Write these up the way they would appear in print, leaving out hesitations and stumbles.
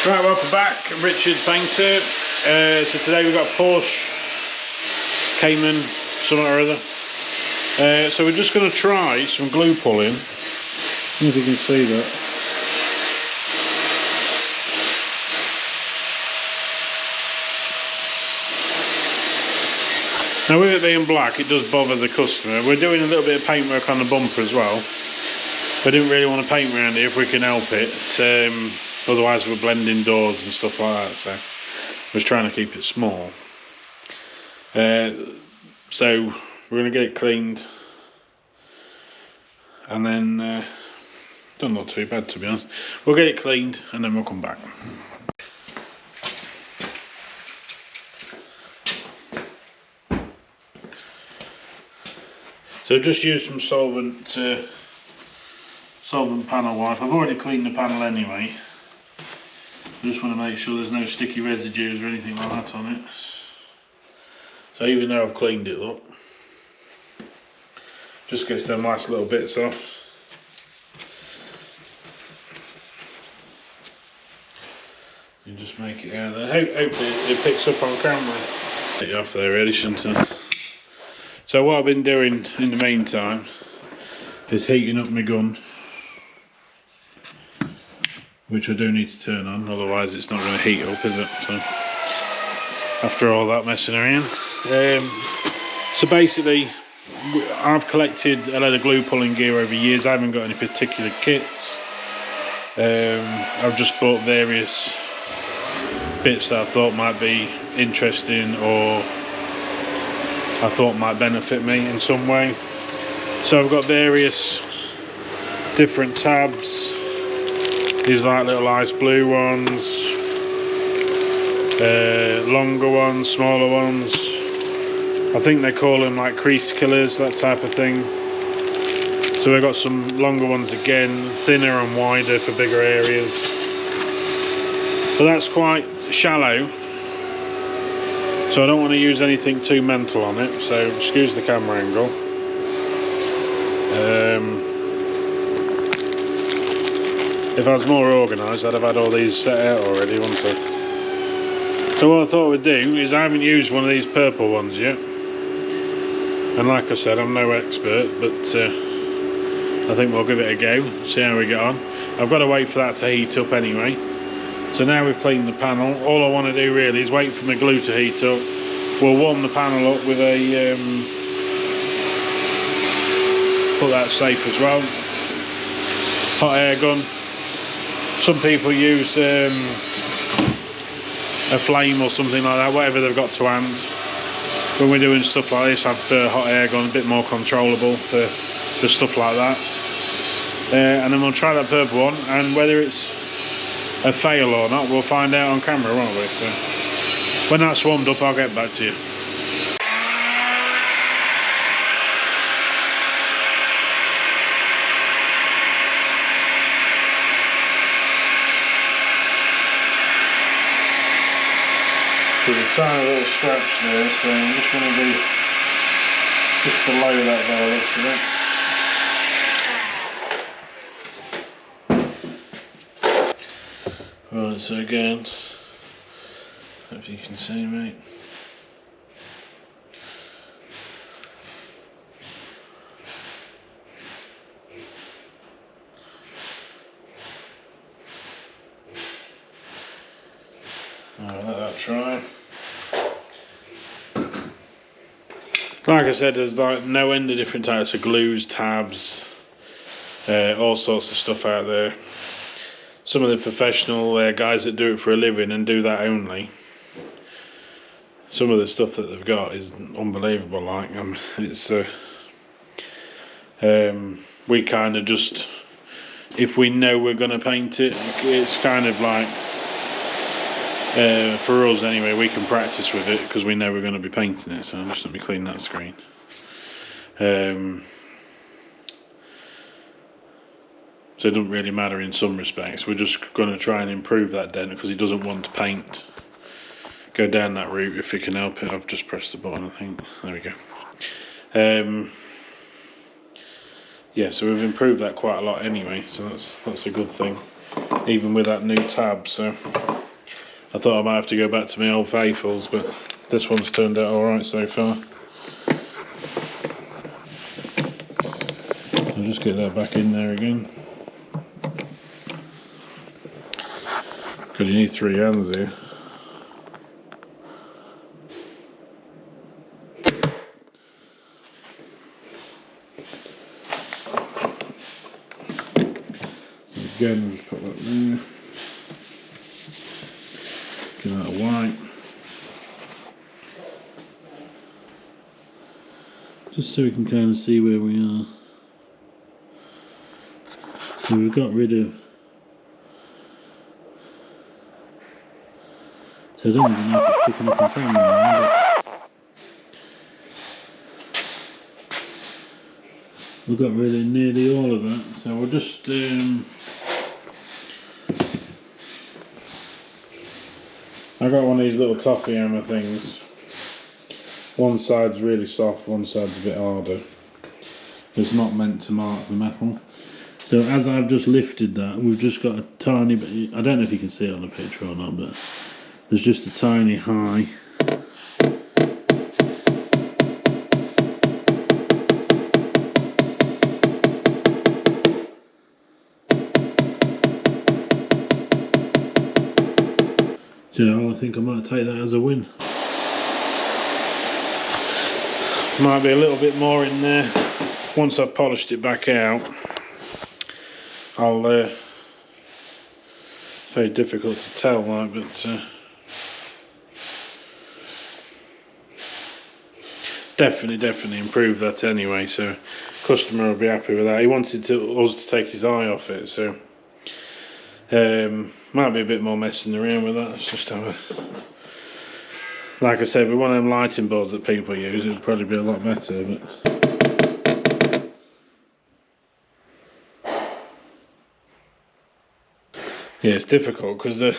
Right, welcome back, Richard Painter. So today we've got a Porsche Cayenne, something or other. So we're just going to try some glue pulling. I don't know if you can see that. Now with it being black, it does bother the customer. We're doing a little bit of paintwork on the bumper as well. We didn't really want to paint around here if we can help it. Otherwise we're blending doors and stuff like that, so I was trying to keep it small. So we're going to get it cleaned, and then don't look too bad, to be honest. We'll get it cleaned and then we'll come back. So just use some solvent panel wipe. I've already cleaned the panel anyway. I just want to make sure there's no sticky residues or anything like that on it. So even though I've cleaned it, look, just gets them last little bits off. You just make it out there. Hopefully it picks up on camera. Get you off there really, shouldn't I? So what I've been doing in the meantime is heating up my gun, which I do need to turn on, otherwise it's not going to heat up, is it? So after all that messing around. So basically I've collected a load of glue pulling gear over years. I haven't got any particular kits. I've just bought various bits that I thought might be interesting or I thought might benefit me in some way. So I've got various different tabs. These like little ice blue ones, longer ones, smaller ones. I think they call them like crease killers, that type of thing. So we've got some longer ones again, thinner and wider for bigger areas. But that's quite shallow, so I don't want to use anything too mental on it, so excuse the camera angle. If I was more organised, I'd have had all these set out already, wouldn't I? So what I thought we'd do is, I haven't used one of these purple ones yet, and like I said, I'm no expert, but I think we'll give it a go, see how we get on. I've got to wait for that to heat up anyway. So now we've cleaned the panel, all I want to do really is wait for my glue to heat up. We'll warm the panel up with a, put that safe as well, hot air gun. Some people use a flame or something like that, whatever they've got to hand. When we're doing stuff like this, I prefer hot air gun, a bit more controllable for stuff like that. And then we'll try that purple one, and whether it's a fail or not, we'll find out on camera, won't we? So when that's warmed up, I'll get back to you. There's a tiny little scratch there, so I'm just going to be just below that by the looks of it. Right, so again, if you can see me. I'll let that try. Like I said, there's like no end of different types of glues, tabs, all sorts of stuff out there. Some of the professional guys that do it for a living and do that only, some of the stuff that they've got is unbelievable. Like it's we kind of just, if we know we're going to paint it, it's kind of like, for us anyway, we can practice with it because we know we're going to be painting it. So just let me clean that screen. So it doesn't really matter in some respects. We're just going to try and improve that dent because he doesn't want to go down that route if he can help it. I've just pressed the button, I think. There we go. Yeah, so we've improved that quite a lot anyway, so that's a good thing, even with that new tab. So I thought I might have to go back to my old faithfuls, but this one's turned out alright so far. I'll just get that back in there again. Because you need 3 hands here. Again, we'll just put that there. Get that white. Just so we can kind of see where we are. So we've got rid of. So I don't even know if it's picking up on camera now, but we've got rid of nearly all of that. So we'll just I got one of these little toffee hammer things. One side's really soft, one side's a bit harder. It's not meant to mark the metal. So as I've just lifted that, we've just got a tiny bit, I don't know if you can see it on the picture or not, but there's just a tiny high. So I think I might take that as a win. Might be a little bit more in there. Once I've polished it back out, I'll very difficult to tell, like, but definitely improve that anyway. So customer will be happy with that. He wanted us to take his eye off it, so might be a bit more messing around with that. Let's just have a. Like I said, with one of them lighting boards that people use, it'd probably be a lot better, but. Yeah, it's difficult because the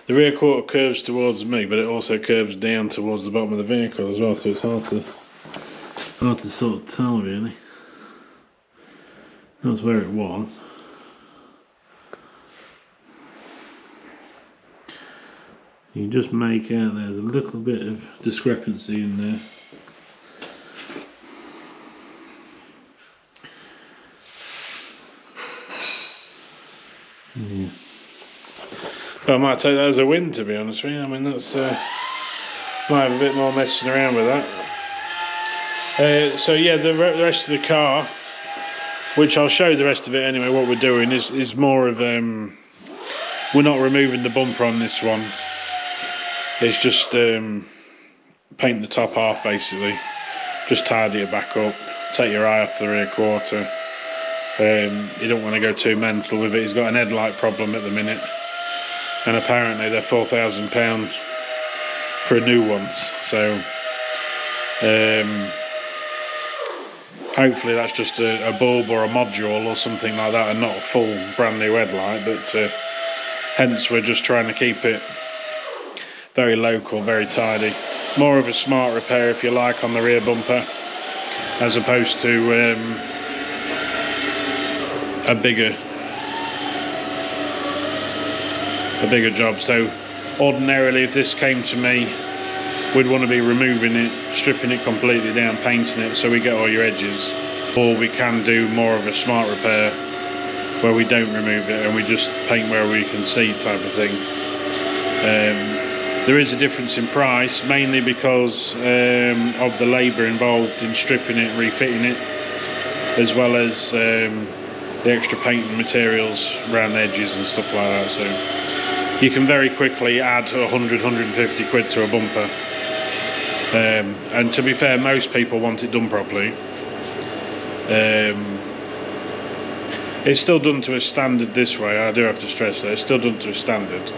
rear quarter curves towards me, but it also curves down towards the bottom of the vehicle as well, so it's hard to sort of tell really. That's where it was. You just make out there's a little bit of discrepancy in there. Yeah. But I might take that as a win, to be honest with you. I mean, that's might have a bit more messing around with that. So yeah, the rest of the car, which I'll show you the rest of it anyway. What we're doing is more of we're not removing the bumper on this one. It's just paint the top half basically. Just tidy it back up. Take your eye off the rear quarter. You don't want to go too mental with it. He's got an headlight problem at the minute, and apparently they're £4,000 for a new one. So hopefully that's just a bulb or a module or something like that, and not a full brand new headlight. But hence we're just trying to keep it very local, very tidy. More of a smart repair, if you like, on the rear bumper, as opposed to a bigger job. So ordinarily, if this came to me, we'd want to be removing it, stripping it completely down, painting it so we get all your edges. Or we can do more of a smart repair where we don't remove it and we just paint where we can see, type of thing. There is a difference in price, mainly because of the labour involved in stripping it, refitting it, as well as the extra painting materials around the edges and stuff like that. So you can very quickly add 100, 150 quid to a bumper. And to be fair, most people want it done properly. It's still done to a standard this way. I do have to stress that it's still done to a standard.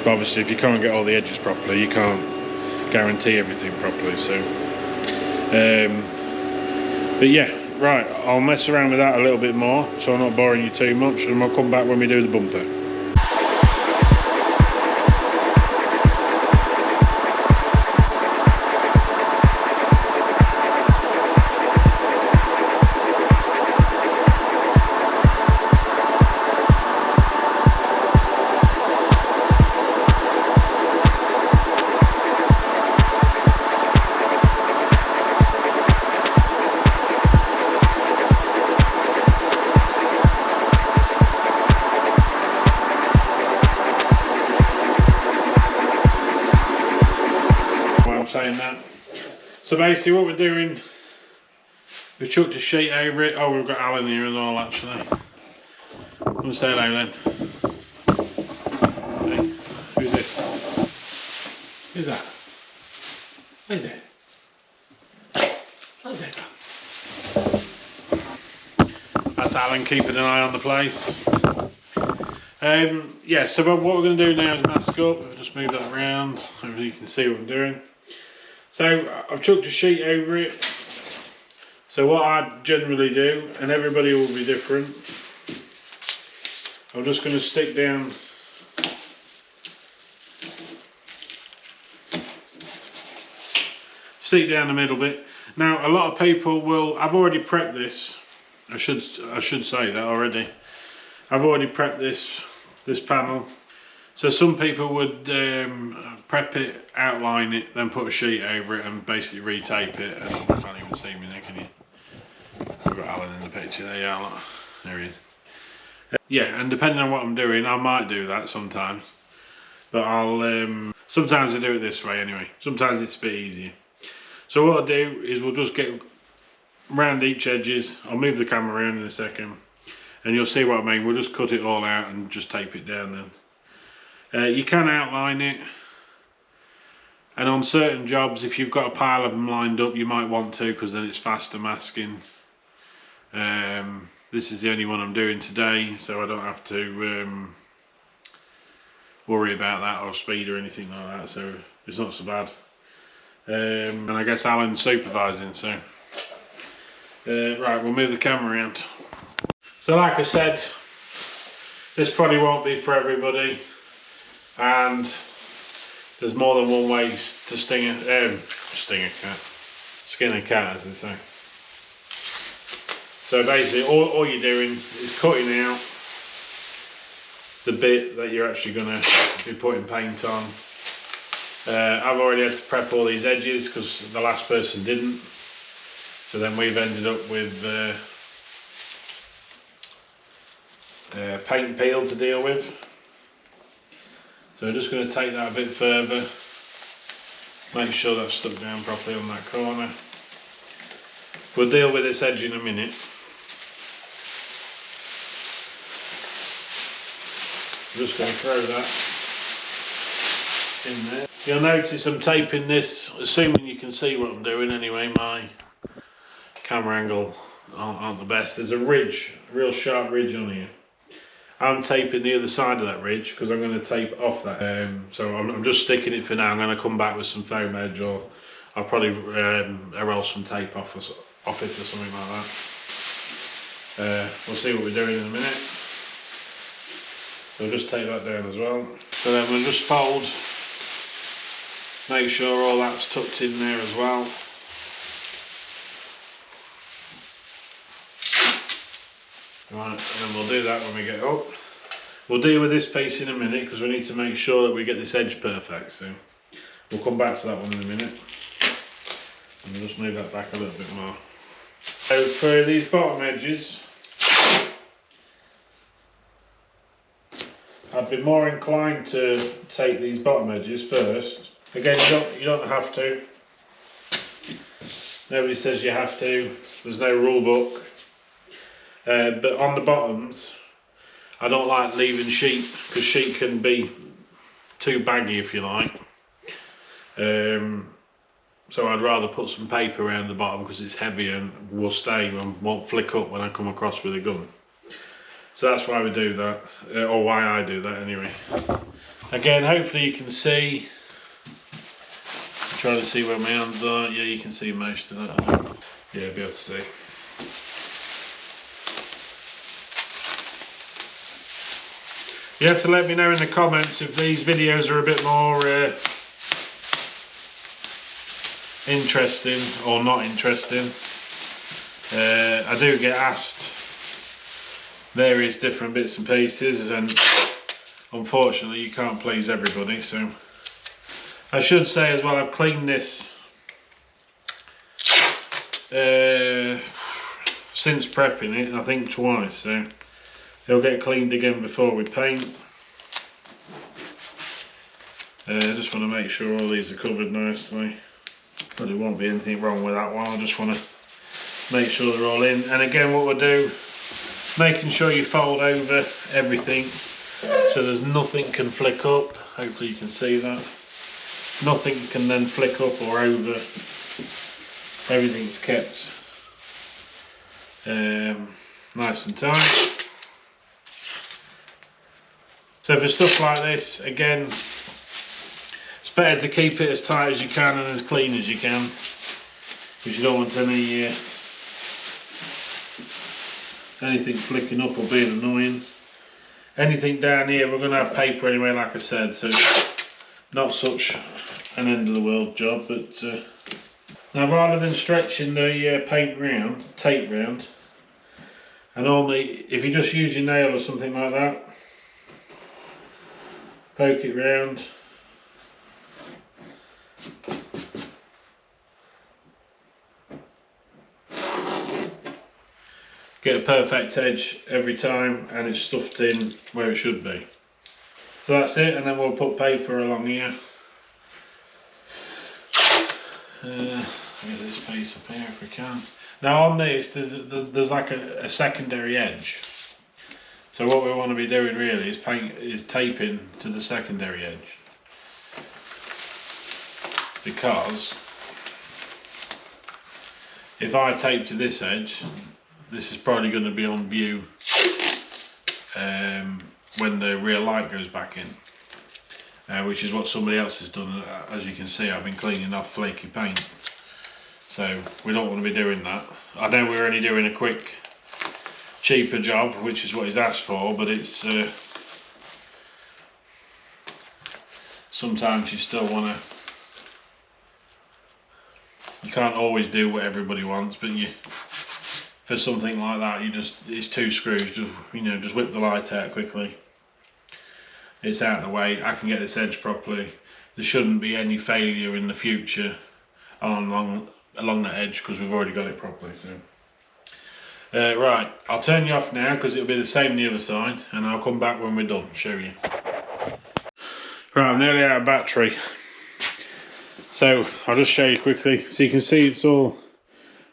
But obviously, if you can't get all the edges properly, you can't guarantee everything properly. So, but yeah, right. I'll mess around with that a little bit more, so I'm not boring you too much, and we'll come back when we do the bumper. saying that. So basically what we're doing, we've chucked a sheet over it. Oh, we've got Alan here as well actually. Come say hello then. Hey, who's this? Who's that? Where's it? Where's it gone? That's Alan keeping an eye on the place. Yeah, so what we're going to do now is mask up. I'll just move that around so you can see what I'm doing. So I've chucked a sheet over it. So what I generally do, and everybody will be different, I'm just going to stick down the middle bit. Now a lot of people will, I've already prepped this, I should say that already. I've already prepped this panel. So some people would prep it, outline it, then put a sheet over it and basically retape it. And you can't even see me now, can you? We've got Alan in the picture there, yeah, look. There he is. Yeah, and depending on what I'm doing, I might do that sometimes. But sometimes I do it this way anyway. Sometimes it's a bit easier. So what I'll do is we'll just get round each edges. I'll move the camera around in a second. And you'll see what I mean. We'll just cut it all out and just tape it down then. You can outline it. And on certain jobs, if you've got a pile of them lined up, you might want to, because then it's faster masking. This is the only one I'm doing today, so I don't have to worry about that or speed or anything like that, so it's not so bad. And I guess Alan's supervising, so right, we'll move the camera around. So like I said, this probably won't be for everybody, and there's more than one way to skin a cat, as they say. So basically all you're doing is cutting out the bit that you're actually going to be putting paint on. I've already had to prep all these edges because the last person didn't. So then we've ended up with paint and peel to deal with. So I'm just going to take that a bit further. Make sure that's stuck down properly on that corner. We'll deal with this edge in a minute. I'm just going to throw that in there. You'll notice I'm taping this, assuming you can see what I'm doing anyway. My camera angle aren't the best. There's a ridge, a real sharp ridge on here. I'm taping the other side of that ridge because I'm going to tape off that. So I'm just sticking it for now. I'm going to come back with some foam edge, or I'll probably roll some tape off it or something like that. We'll see what we're doing in a minute. So just take that down as well. So then we'll just fold, make sure all that's tucked in there as well. Right, and then we'll do that when we get up. We'll deal with this piece in a minute because we need to make sure that we get this edge perfect. So we'll come back to that one in a minute. And we'll just move that back a little bit more. So for these bottom edges, I'd be more inclined to take these bottom edges first. Again, you don't have to. Nobody says you have to. There's no rule book. But on the bottoms, I don't like leaving sheet because sheet can be too baggy, if you like. So I'd rather put some paper around the bottom because it's heavy and will stay and won't flick up when I come across with a gun. So that's why we do that, or why I do that anyway. Again, hopefully you can see. I'm trying to see where my hands are. Yeah, you can see most of that. Yeah, be able to see. You have to let me know in the comments if these videos are a bit more interesting or not interesting. I do get asked various different bits and pieces, and unfortunately you can't please everybody. So I should say as well, I've cleaned this since prepping it, I think twice, so it'll get cleaned again before we paint. I just want to make sure all these are covered nicely. but there won't be anything wrong with that one. I just want to make sure they're all in. And again, what we'll do, making sure you fold over everything so there's nothing can flick up. Hopefully you can see that. Nothing can then flick up or over. Everything's kept nice and tight. So for stuff like this, again, it's better to keep it as tight as you can and as clean as you can, because you don't want anything flicking up or being annoying. Anything down here, we're going to have paper anyway, like I said, so not such an end of the world job. But now, rather than stretching the tape round, and normally if you just use your nail or something like that, poke it round, get a perfect edge every time, and it's stuffed in where it should be. So that's it, and then we'll put paper along here. Get this piece up here if we can. Now on this, there's like a secondary edge. So what we want to be doing really is taping to the secondary edge, because if I tape to this edge, this is probably going to be on view when the rear light goes back in, which is what somebody else has done. As you can see, I've been cleaning off flaky paint, so we don't want to be doing that. I know we're only doing a quick, cheaper job, which is what he's asked for, but it's sometimes you still want to, you can't always do what everybody wants, but for something like that, it's 2 screws, just whip the light out quickly. It's out of the way, I can get this edge properly. There shouldn't be any failure in the future along that edge, because we've already got it properly. So right, I'll turn you off now because it'll be the same on the other side, and I'll come back when we're done, show you. Right, I'm nearly out of battery, so I'll just show you quickly. So you can see it's all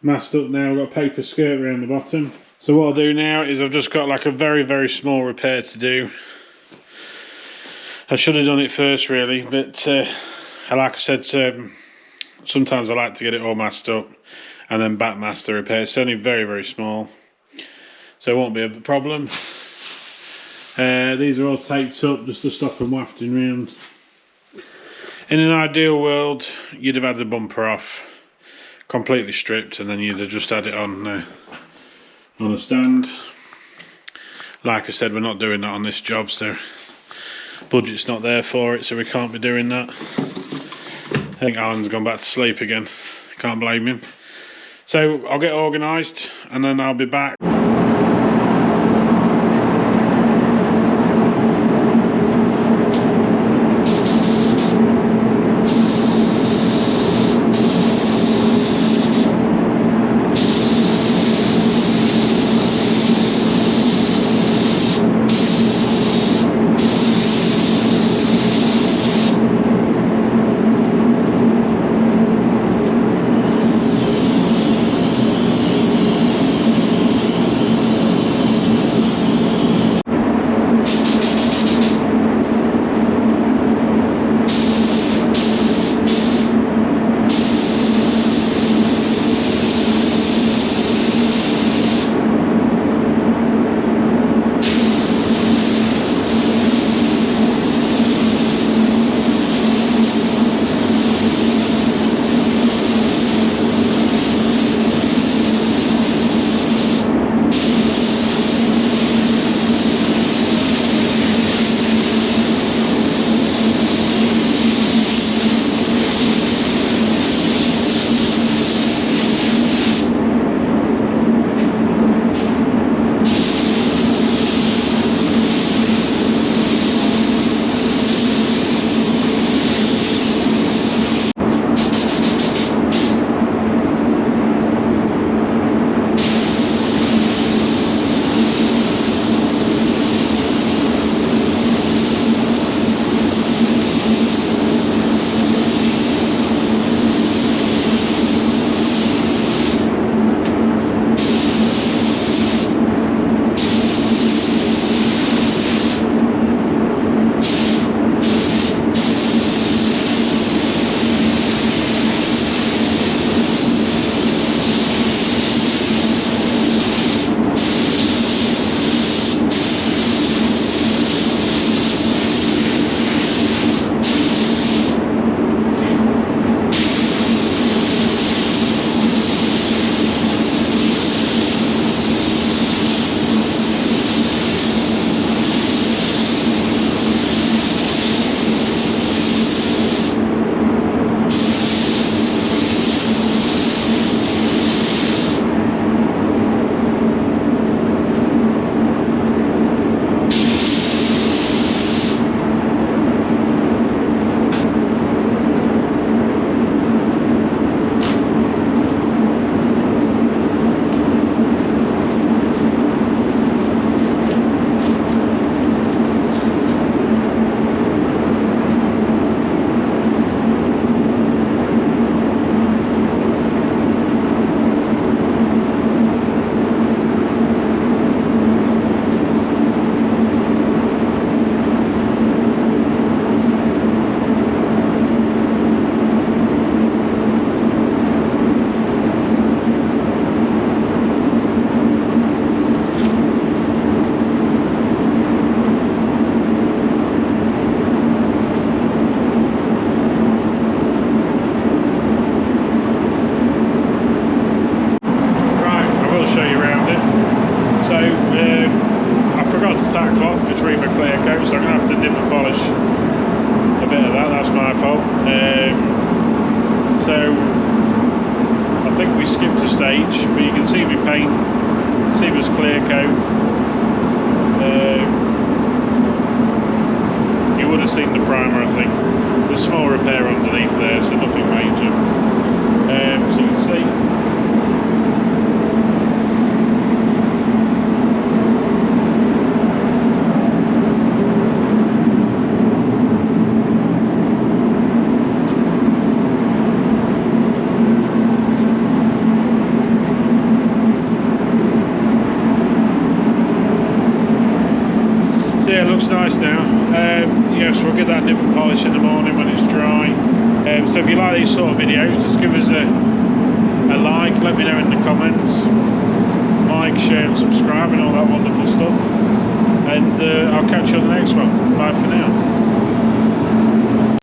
masked up now. I've got a paper skirt around the bottom. So what I'll do now is I've just got like a very, very small repair to do. I should have done it first really, but like I said, sometimes I like to get it all masked up and then back mask the repair. It's only very, very small, so it won't be a problem. These are all taped up just to stop them wafting around. In an ideal world, you'd have had the bumper off, completely stripped, and then you'd have just had it on a stand. Like I said, we're not doing that on this job, so budget's not there for it, so we can't be doing that. I think Alan's gone back to sleep again, can't blame him. So I'll get organised and then I'll be back. so I'm going to have to nip and polish a bit of that. That's my fault. So I think we skipped a stage, but you can see me paint, see it was clear coat. You would have seen the primer, I think. There's small repair underneath there, so nothing major. So you can see. Yeah, it looks nice now. Yeah, so we'll get that nip and polish in the morning when it's dry. So if you like these sort of videos, just give us a like, let me know in the comments. Like, share and subscribe and all that wonderful stuff. And I'll catch you on the next one. Bye for now.